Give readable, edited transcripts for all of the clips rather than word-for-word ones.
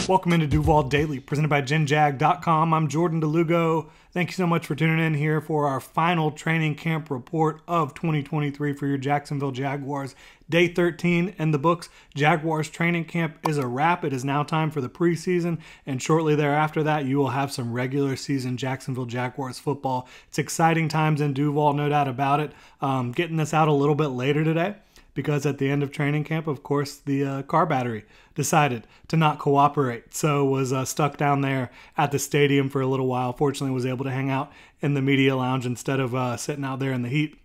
Welcome into Duval Daily, presented by GenJag.com. I'm Jordan Lugo. Thank you so much for tuning in here for our final training camp report of 2023 for your Jacksonville Jaguars. Day 13 in the books. Jaguars training camp is a wrap. It is now time for the preseason, and shortly thereafter that, you will have some regular season Jacksonville Jaguars football. It's exciting times in Duval, no doubt about it. Getting this out a little bit later today, because at the end of training camp, of course, the car battery decided to not cooperate. So was stuck down there at the stadium for a little while. Fortunately, was able to hang out in the media lounge instead of sitting out there in the heat.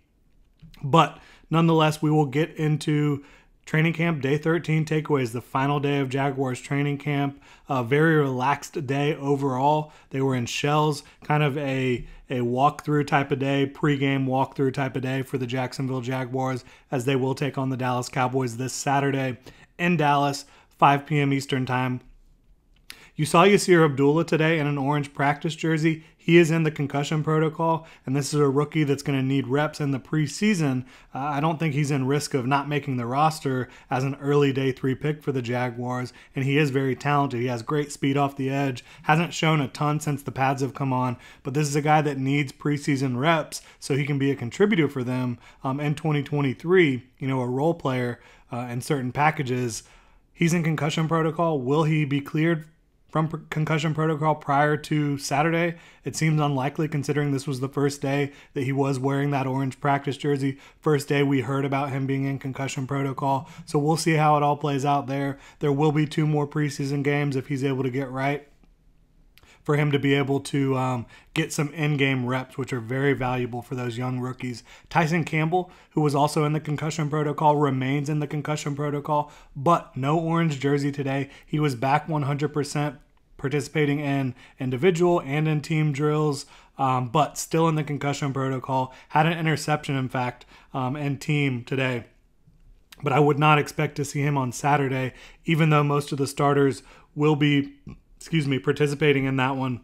But nonetheless, we will get into training camp day 13 takeaways, the final day of Jaguars training camp. A very relaxed day overall. They were in shells, kind of a walkthrough type of day, pregame walkthrough type of day for the Jacksonville Jaguars, as they will take on the Dallas Cowboys this Saturday in Dallas, 5 p.m. Eastern time. You saw Yasir Abdullah today in an orange practice jersey. He is in the concussion protocol, and this is a rookie that's going to need reps in the preseason. I don't think he's in risk of not making the roster as an early day 3 pick for the Jaguars, and he is very talented. He has great speed off the edge, hasn't shown a ton since the pads have come on, but this is a guy that needs preseason reps so he can be a contributor for them in 2023, a role player in certain packages. He's in concussion protocol. Will he be cleared from concussion protocol prior to Saturday? It seems unlikely, considering this was the first day that he was wearing that orange practice jersey. First day we heard about him being in concussion protocol. So we'll see how it all plays out there. There will be 2 more preseason games if he's able to get right, for him to be able to get some in-game reps, which are very valuable for those young rookies. Tyson Campbell, who was also in the concussion protocol, remains in the concussion protocol, but no orange jersey today. He was back 100%, participating in individual and in team drills, but still in the concussion protocol. Had an interception, in fact, in team today. But I would not expect to see him on Saturday, even though most of the starters will be participating in that one.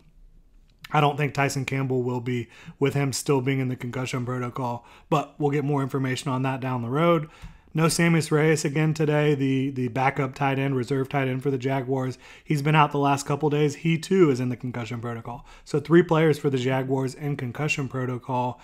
I don't think Tyson Campbell will be, with him still being in the concussion protocol, but we'll get more information on that down the road. No Sammis Reyes again today, the backup tight end, reserve tight end for the Jaguars. He's been out the last couple days. He too is in the concussion protocol. So 3 players for the Jaguars in concussion protocol.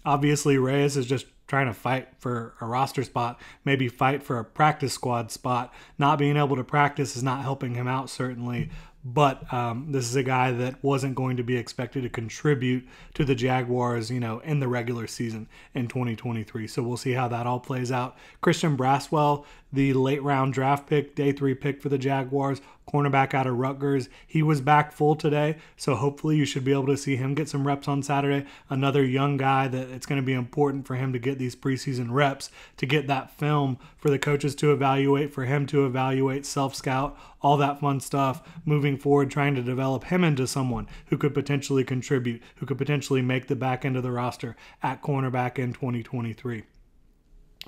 Obviously, Reyes is just trying to fight for a roster spot, maybe fight for a practice squad spot. Not being able to practice is not helping him out, certainly. But this is a guy that wasn't going to be expected to contribute to the Jaguars, in the regular season in 2023. So we'll see how that all plays out. Christian Braswell, the late round draft pick, day 3 pick for the Jaguars, cornerback out of Rutgers. He was back full today, so hopefully you should be able to see him get some reps on Saturday. Another young guy that it's going to be important for him to get these preseason reps, to get that film for the coaches to evaluate, for him to evaluate, self-scout, all that fun stuff moving forward, trying to develop him into someone who could potentially contribute, who could potentially make the back end of the roster at cornerback in 2023.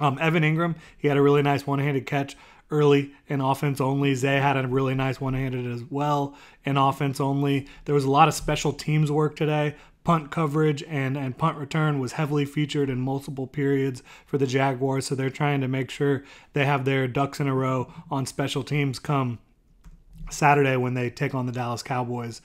Evan Ingram, he had a really nice one-handed catch early in offense only. Zay had a really nice one-handed as well in offense only. There was a lot of special teams work today. Punt coverage and punt return was heavily featured in multiple periods for the Jaguars, so they're trying to make sure they have their ducks in a row on special teams come Saturday when they take on the Dallas Cowboys.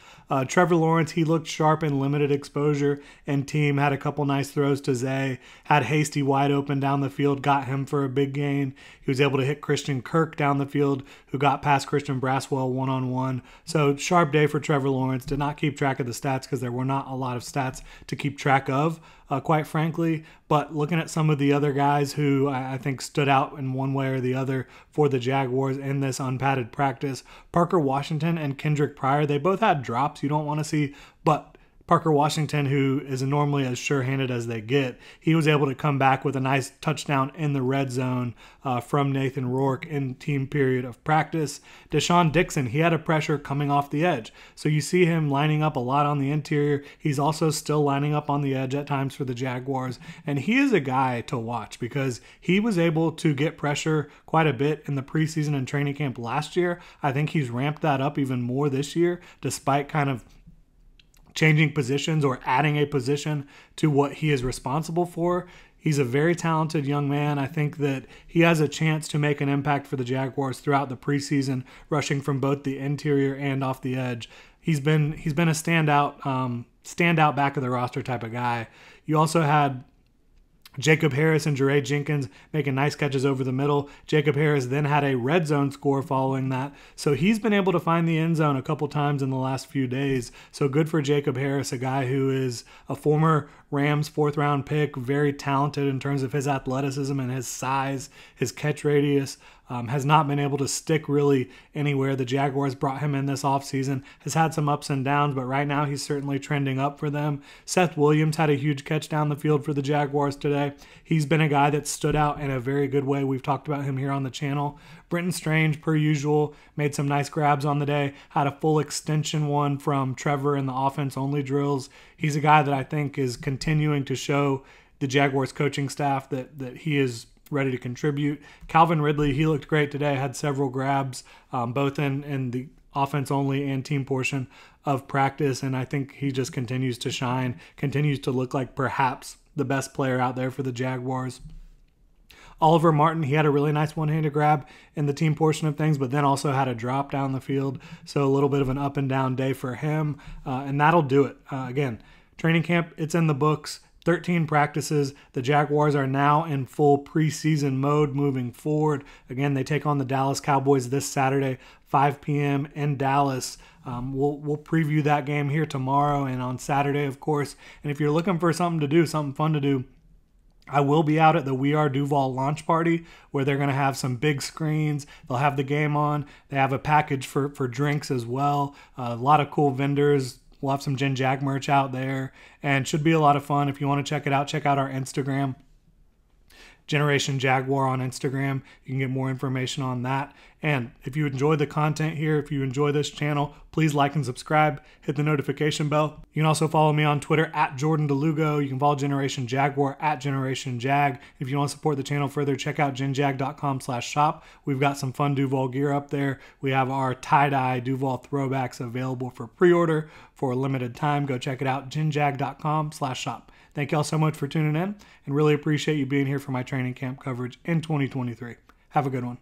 Trevor Lawrence, he looked sharp in limited exposure and team, had a couple nice throws to Zay, had Hasty wide open down the field, got him for a big gain. He was able to hit Christian Kirk down the field, who got past Christian Braswell one-on-one. So sharp day for Trevor Lawrence. Did not keep track of the stats because there were not a lot of stats to keep track of, quite frankly. But looking at some of the other guys who I think stood out in one way or the other for the Jaguars in this unpadded practice, Parker Washington and Kendrick Pryor, they both had drops you don't want to see, but Parker Washington, who is normally as sure-handed as they get, he was able to come back with a nice touchdown in the red zone from Nathan Rourke in team period of practice. Deshaun Dixon, he had a pressure coming off the edge. So you see him lining up a lot on the interior. He's also still lining up on the edge at times for the Jaguars. And he is a guy to watch because he was able to get pressure quite a bit in the preseason and training camp last year. I think he's ramped that up even more this year, despite kind of changing positions or adding a position to what he is responsible for. He's a very talented young man. I think that he has a chance to make an impact for the Jaguars throughout the preseason, rushing from both the interior and off the edge. He's been a standout back of the roster type of guy. You also had Jacob Harris and Jeray Jenkins making nice catches over the middle. Jacob Harris then had a red zone score following that. So he's been able to find the end zone a couple times in the last few days. So good for Jacob Harris, a guy who is a former Rams 4th-round pick, very talented in terms of his athleticism and his size, his catch radius. Has not been able to stick really anywhere. The Jaguars brought him in this offseason, has had some ups and downs, but right now he's certainly trending up for them. Seth Williams had a huge catch down the field for the Jaguars today. He's been a guy that stood out in a very good way. We've talked about him here on the channel. Brenton Strange, per usual, made some nice grabs on the day, had a full extension one from Trevor in the offense-only drills. He's a guy that I think is continuing to show the Jaguars coaching staff that he is ready to contribute. Calvin Ridley, he looked great today, had several grabs, both in the offense-only and team portion of practice, and I think he just continues to shine, continues to look like perhaps the best player out there for the Jaguars. Oliver Martin, he had a really nice one-handed grab in the team portion of things, but then also had a drop down the field, so a little bit of an up and down day for him, and that'll do it. Again, training camp, it's in the books. 13 practices. The Jaguars are now in full preseason mode moving forward. Again, they take on the Dallas Cowboys this Saturday, 5 p.m. in Dallas. We'll preview that game here tomorrow and on Saturday, of course. And if you're looking for something to do, something fun to do, I will be out at the We Are Duval launch party where they're going to have some big screens. They'll have the game on. They have a package for drinks as well. A lot of cool vendors. We'll have some Gen Jag merch out there and should be a lot of fun. If you want to check it out, check out our Instagram, Generation Jaguar on Instagram. You can get more information on that. And if you enjoy the content here, if you enjoy this channel, please like and subscribe. Hit the notification bell. You can also follow me on Twitter at Jordan DeLugo. You can follow Generation Jaguar at Generation Jag. If you want to support the channel further, check out genjag.com/shop. We've got some fun Duval gear up there. We have our tie-dye Duval throwbacks available for pre-order for a limited time. Go check it out, genjag.com/shop. Thank you all so much for tuning in and really appreciate you being here for my training camp coverage in 2023. Have a good one.